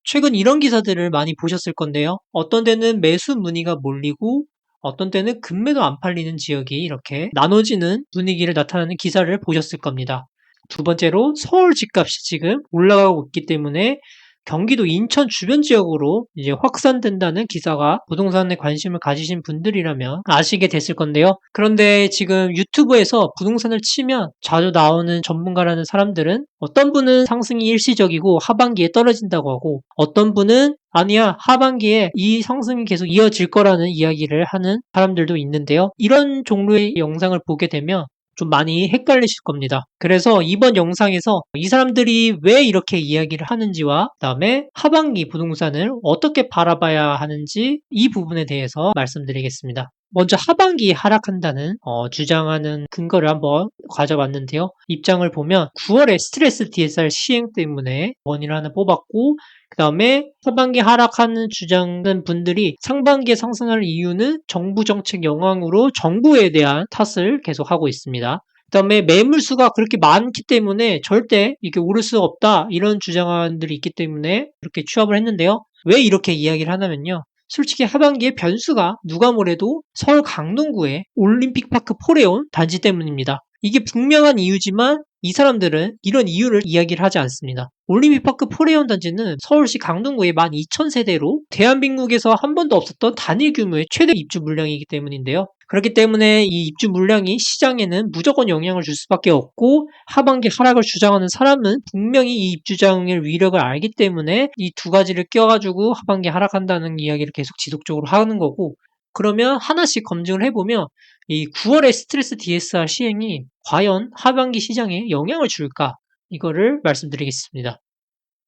최근 이런 기사들을 많이 보셨을 건데요. 어떤 데는 매수 문의가 몰리고 어떤 때는 금매도 안 팔리는 지역이 이렇게 나눠지는 분위기를 나타내는 기사를 보셨을 겁니다. 두 번째로 서울 집값이 지금 올라가고 있기 때문에 경기도 인천 주변 지역으로 이제 확산된다는 기사가 부동산에 관심을 가지신 분들이라면 아시게 됐을 건데요. 그런데 지금 유튜브에서 부동산을 치면 자주 나오는 전문가라는 사람들은 어떤 분은 상승이 일시적이고 하반기에 떨어진다고 하고 어떤 분은 아니야, 하반기에 이 상승이 계속 이어질 거라는 이야기를 하는 사람들도 있는데요. 이런 종류의 영상을 보게 되면 좀 많이 헷갈리실 겁니다. 그래서 이번 영상에서 이 사람들이 왜 이렇게 이야기를 하는지와 그다음에 하반기 부동산을 어떻게 바라봐야 하는지 이 부분에 대해서 말씀드리겠습니다. 먼저 하반기에 하락한다는 주장하는 근거를 한번 가져봤는데요. 입장을 보면 9월에 스트레스 DSR 시행 때문에 원인을 하나 뽑았고 그 다음에 하반기 하락하는 주장하는 분들이 상반기에 상승할 이유는 정부 정책 영향으로 정부에 대한 탓을 계속하고 있습니다. 그 다음에 매물수가 그렇게 많기 때문에 절대 이게 오를 수 없다 이런 주장원들이 있기 때문에 그렇게 취합을 했는데요. 왜 이렇게 이야기를 하냐면요. 솔직히 하반기에 변수가 누가 뭐래도 서울 강동구의 올림픽파크 포레온 단지 때문입니다. 이게 분명한 이유지만 이 사람들은 이런 이유를 이야기를 하지 않습니다. 올림픽파크 포레온 단지는 서울시 강동구의 12,000세대로 대한민국에서 한 번도 없었던 단일 규모의 최대 입주 물량이기 때문인데요. 그렇기 때문에 이 입주 물량이 시장에는 무조건 영향을 줄 수밖에 없고 하반기 하락을 주장하는 사람은 분명히 이 입주장의 위력을 알기 때문에 이 두 가지를 껴가지고 하반기 하락한다는 이야기를 계속 지속적으로 하는 거고 그러면 하나씩 검증을 해보면 이 9월의 스트레스 DSR 시행이 과연 하반기 시장에 영향을 줄까? 이거를 말씀드리겠습니다.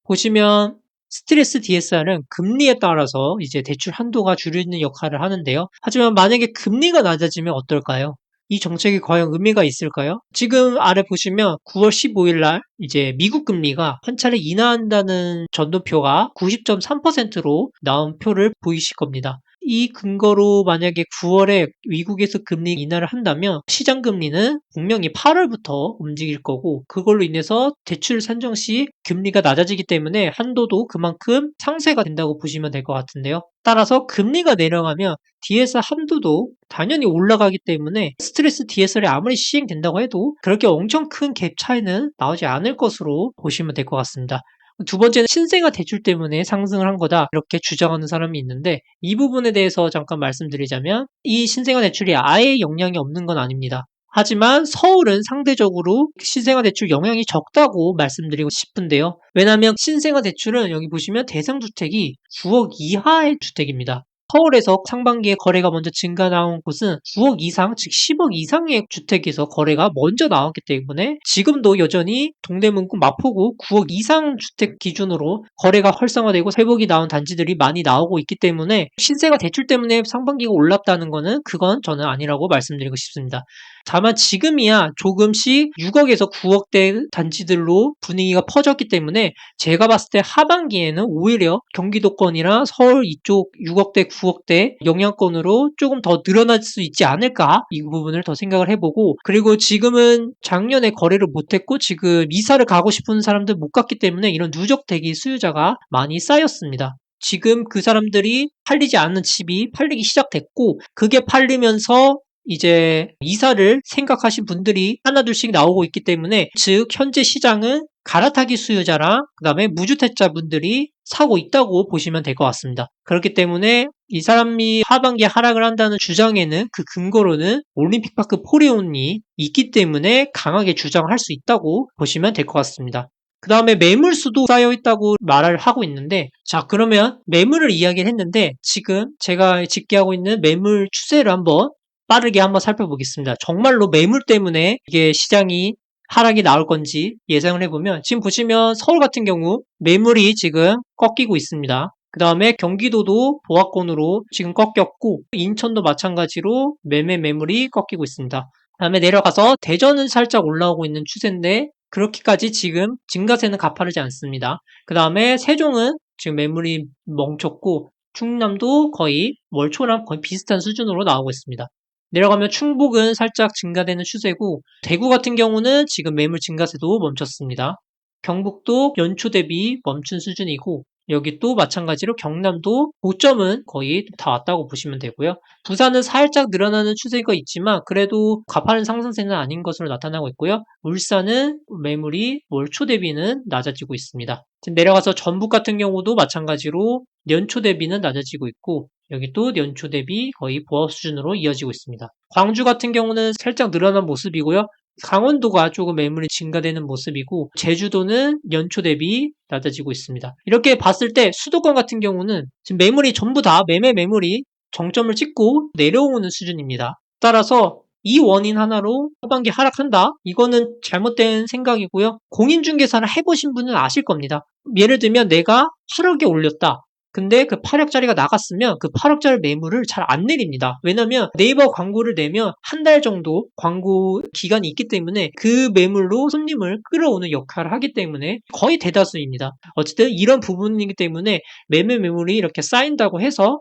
보시면 스트레스 DSR은 금리에 따라서 이제 대출 한도가 줄이는 역할을 하는데요. 하지만 만약에 금리가 낮아지면 어떨까요? 이 정책이 과연 의미가 있을까요? 지금 아래 보시면 9월 15일 날 이제 미국 금리가 한 차례 인하한다는 전도표가 90.3%로 나온 표를 보이실 겁니다. 이 근거로 만약에 9월에 미국에서 금리 인하를 한다면 시장 금리는 분명히 8월부터 움직일 거고 그걸로 인해서 대출 산정 시 금리가 낮아지기 때문에 한도도 그만큼 상쇄가 된다고 보시면 될 것 같은데요. 따라서 금리가 내려가면 DSR 한도도 당연히 올라가기 때문에 스트레스 DSR이 아무리 시행된다고 해도 그렇게 엄청 큰 갭 차이는 나오지 않을 것으로 보시면 될 것 같습니다. 두 번째는 신생아 대출 때문에 상승을 한 거다 이렇게 주장하는 사람이 있는데 이 부분에 대해서 잠깐 말씀드리자면 이 신생아 대출이 아예 영향이 없는 건 아닙니다. 하지만 서울은 상대적으로 신생아 대출 영향이 적다고 말씀드리고 싶은데요. 왜냐하면 신생아 대출은 여기 보시면 대상 주택이 9억 이하의 주택입니다. 서울에서 상반기에 거래가 먼저 증가 나온 곳은 9억 이상, 즉 10억 이상의 주택에서 거래가 먼저 나왔기 때문에 지금도 여전히 동대문구, 마포구 9억 이상 주택 기준으로 거래가 활성화되고 회복이 나온 단지들이 많이 나오고 있기 때문에 신세가 대출 때문에 상반기가 올랐다는 거는 그건 저는 아니라고 말씀드리고 싶습니다. 다만 지금이야 조금씩 6억에서 9억대 단지들로 분위기가 퍼졌기 때문에 제가 봤을 때 하반기에는 오히려 경기도권이나 서울 이쪽 6억대, 9억대 영향권으로 조금 더 늘어날 수 있지 않을까? 이 부분을 더 생각을 해보고 그리고 지금은 작년에 거래를 못했고 지금 이사를 가고 싶은 사람들 못 갔기 때문에 이런 누적 대기 수요자가 많이 쌓였습니다. 지금 그 사람들이 팔리지 않는 집이 팔리기 시작됐고 그게 팔리면서 이제 이사를 생각하신 분들이 하나둘씩 나오고 있기 때문에 즉 현재 시장은 갈아타기 수요자랑 그다음에 무주택자분들이 사고 있다고 보시면 될 것 같습니다. 그렇기 때문에 이 사람이 하반기에 하락을 한다는 주장에는 그 근거로는 올림픽파크 포레온이 있기 때문에 강하게 주장을 할 수 있다고 보시면 될 것 같습니다. 그 다음에 매물수도 쌓여있다고 말을 하고 있는데 자 그러면 매물을 이야기를 했는데 지금 제가 집계하고 있는 매물 추세를 한번 빠르게 한번 살펴보겠습니다. 정말로 매물 때문에 이게 시장이 하락이 나올 건지 예상을 해보면 지금 보시면 서울 같은 경우 매물이 지금 꺾이고 있습니다. 그 다음에 경기도도 보합권으로 지금 꺾였고 인천도 마찬가지로 매물이 꺾이고 있습니다. 그 다음에 내려가서 대전은 살짝 올라오고 있는 추세인데 그렇게까지 지금 증가세는 가파르지 않습니다. 그 다음에 세종은 지금 매물이 멈췄고 충남도 거의 월초랑 거의 비슷한 수준으로 나오고 있습니다. 내려가면 충북은 살짝 증가되는 추세고 대구 같은 경우는 지금 매물 증가세도 멈췄습니다. 경북도 연초 대비 멈춘 수준이고 여기 또 마찬가지로 경남도 고점은 거의 다 왔다고 보시면 되고요. 부산은 살짝 늘어나는 추세가 있지만 그래도 가파른 상승세는 아닌 것으로 나타나고 있고요. 울산은 매물이 월 초 대비는 낮아지고 있습니다. 지금 내려가서 전북 같은 경우도 마찬가지로 연초 대비는 낮아지고 있고 여기 또 연초 대비 거의 보합 수준으로 이어지고 있습니다. 광주 같은 경우는 살짝 늘어난 모습이고요. 강원도가 조금 매물이 증가되는 모습이고 제주도는 연초 대비 낮아지고 있습니다. 이렇게 봤을 때 수도권 같은 경우는 지금 매물이 전부 다 매물이 정점을 찍고 내려오는 수준입니다. 따라서 이 원인 하나로 하반기 하락한다? 이거는 잘못된 생각이고요. 공인중개사를 해보신 분은 아실 겁니다. 예를 들면 내가 8억에 올렸다. 근데 그 8억짜리가 나갔으면 그 8억짜리 매물을 잘 안 내립니다. 왜냐면 네이버 광고를 내면 한 달 정도 광고 기간이 있기 때문에 그 매물로 손님을 끌어오는 역할을 하기 때문에 거의 대다수입니다. 어쨌든 이런 부분이기 때문에 매물이 이렇게 쌓인다고 해서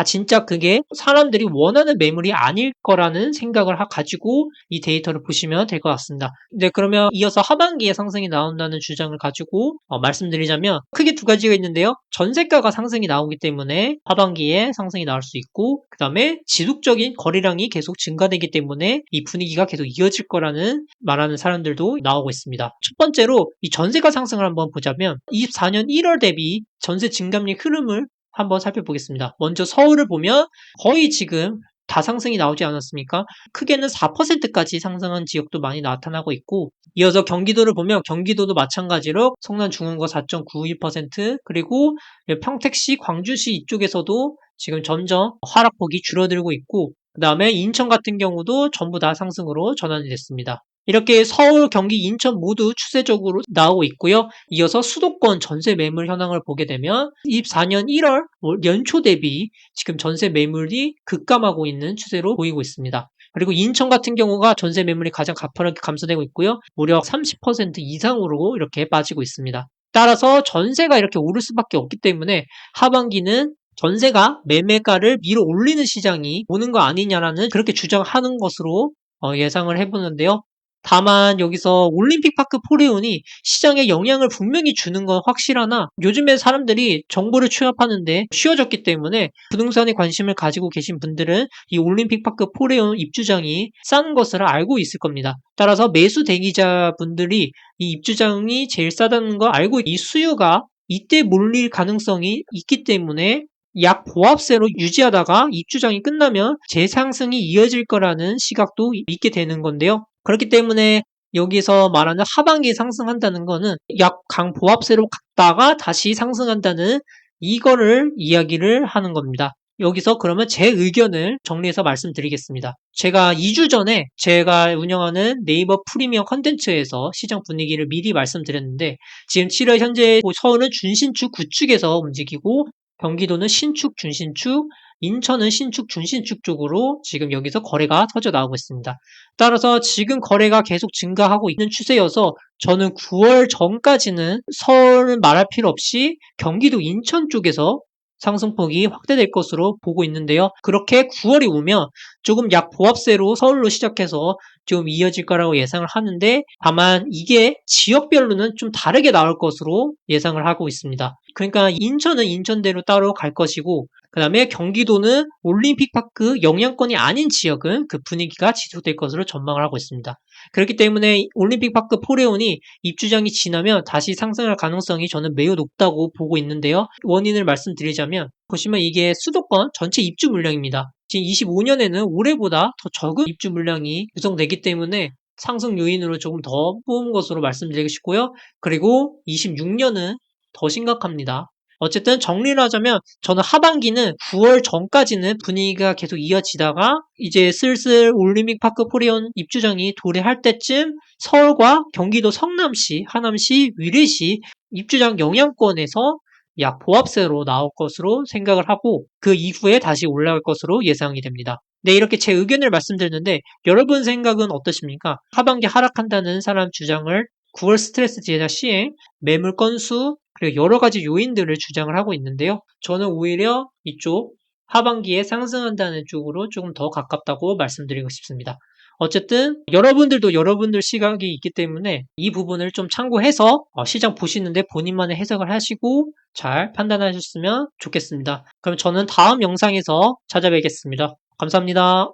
진짜 그게 사람들이 원하는 매물이 아닐 거라는 생각을 가지고 이 데이터를 보시면 될 것 같습니다. 네, 그러면 이어서 하반기에 상승이 나온다는 주장을 가지고 말씀드리자면 크게 두 가지가 있는데요. 전세가가 상승이 나오기 때문에 하반기에 상승이 나올 수 있고 그 다음에 지속적인 거래량이 계속 증가되기 때문에 이 분위기가 계속 이어질 거라는 말하는 사람들도 나오고 있습니다. 첫 번째로 이 전세가 상승을 한번 보자면 24년 1월 대비 전세 증감률 흐름을 한번 살펴보겠습니다. 먼저 서울을 보면 거의 지금 다 상승이 나오지 않았습니까? 크게는 4%까지 상승한 지역도 많이 나타나고 있고 이어서 경기도를 보면 경기도도 마찬가지로 성남중앙구 4.91% 그리고 평택시, 광주시 이쪽에서도 지금 점점 하락폭이 줄어들고 있고 그 다음에 인천 같은 경우도 전부 다 상승으로 전환이 됐습니다. 이렇게 서울, 경기, 인천 모두 추세적으로 나오고 있고요. 이어서 수도권 전세 매물 현황을 보게 되면 24년 1월 연초 대비 지금 전세 매물이 급감하고 있는 추세로 보이고 있습니다. 그리고 인천 같은 경우가 전세 매물이 가장 가파르게 감소되고 있고요. 무려 30% 이상으로 이렇게 빠지고 있습니다. 따라서 전세가 이렇게 오를 수밖에 없기 때문에 하반기는 전세가 매매가를 밀어 올리는 시장이 오는 거 아니냐라는 그렇게 주장하는 것으로 예상을 해보는데요. 다만 여기서 올림픽파크 포레온이 시장에 영향을 분명히 주는 건 확실하나 요즘에 사람들이 정보를 취합하는데 쉬워졌기 때문에 부동산에 관심을 가지고 계신 분들은 이 올림픽파크 포레온 입주장이 싼 것을 알고 있을 겁니다. 따라서 매수 대기자분들이 이 입주장이 제일 싸다는 걸 알고 이 수요가 이때 몰릴 가능성이 있기 때문에 약 보합세로 유지하다가 입주장이 끝나면 재상승이 이어질 거라는 시각도 있게 되는 건데요. 그렇기 때문에 여기서 말하는 하반기에 상승한다는 거는 약 강보합세로 갔다가 다시 상승한다는 이거를 이야기를 하는 겁니다. 여기서 그러면 제 의견을 정리해서 말씀드리겠습니다. 제가 2주 전에 제가 운영하는 네이버 프리미엄 컨텐츠에서 시장 분위기를 미리 말씀드렸는데 지금 7월 현재 서울은 준신축, 구축에서 움직이고 경기도는 신축, 준신축, 인천은 신축, 준신축 쪽으로 지금 여기서 거래가 터져 나오고 있습니다. 따라서 지금 거래가 계속 증가하고 있는 추세여서 저는 9월 전까지는 서울은 말할 필요 없이 경기도 인천 쪽에서 상승폭이 확대될 것으로 보고 있는데요. 그렇게 9월이 오면 조금 약 보합세로 서울로 시작해서 좀 이어질 거라고 예상을 하는데 다만 이게 지역별로는 좀 다르게 나올 것으로 예상을 하고 있습니다. 그러니까 인천은 인천대로 따로 갈 것이고 그 다음에 경기도는 올림픽파크 영향권이 아닌 지역은 그 분위기가 지속될 것으로 전망을 하고 있습니다. 그렇기 때문에 올림픽파크 포레온이 입주장이 지나면 다시 상승할 가능성이 저는 매우 높다고 보고 있는데요. 원인을 말씀드리자면 보시면 이게 수도권 전체 입주 물량입니다. 지금 25년에는 올해보다 더 적은 입주 물량이 구성되기 때문에 상승 요인으로 조금 더 뽑은 것으로 말씀드리고 싶고요. 그리고 26년은 더 심각합니다. 어쨌든 정리를 하자면 저는 하반기는 9월 전까지는 분위기가 계속 이어지다가 이제 슬슬 올림픽파크 포레온 입주장이 도래할 때쯤 서울과 경기도 성남시, 하남시, 위례시 입주장 영향권에서 약 보합세로 나올 것으로 생각을 하고 그 이후에 다시 올라갈 것으로 예상이 됩니다. 네, 이렇게 제 의견을 말씀드렸는데 여러분 생각은 어떠십니까? 하반기 하락한다는 사람 주장을 9월 스트레스 제자 시행, 매물 건수, 그리고 여러 가지 요인들을 주장을 하고 있는데요. 저는 오히려 이쪽 하반기에 상승한다는 쪽으로 조금 더 가깝다고 말씀드리고 싶습니다. 어쨌든 여러분들도 여러분들 시각이 있기 때문에 이 부분을 좀 참고해서 시장 보시는데 본인만의 해석을 하시고 잘 판단하셨으면 좋겠습니다. 그럼 저는 다음 영상에서 찾아뵙겠습니다. 감사합니다.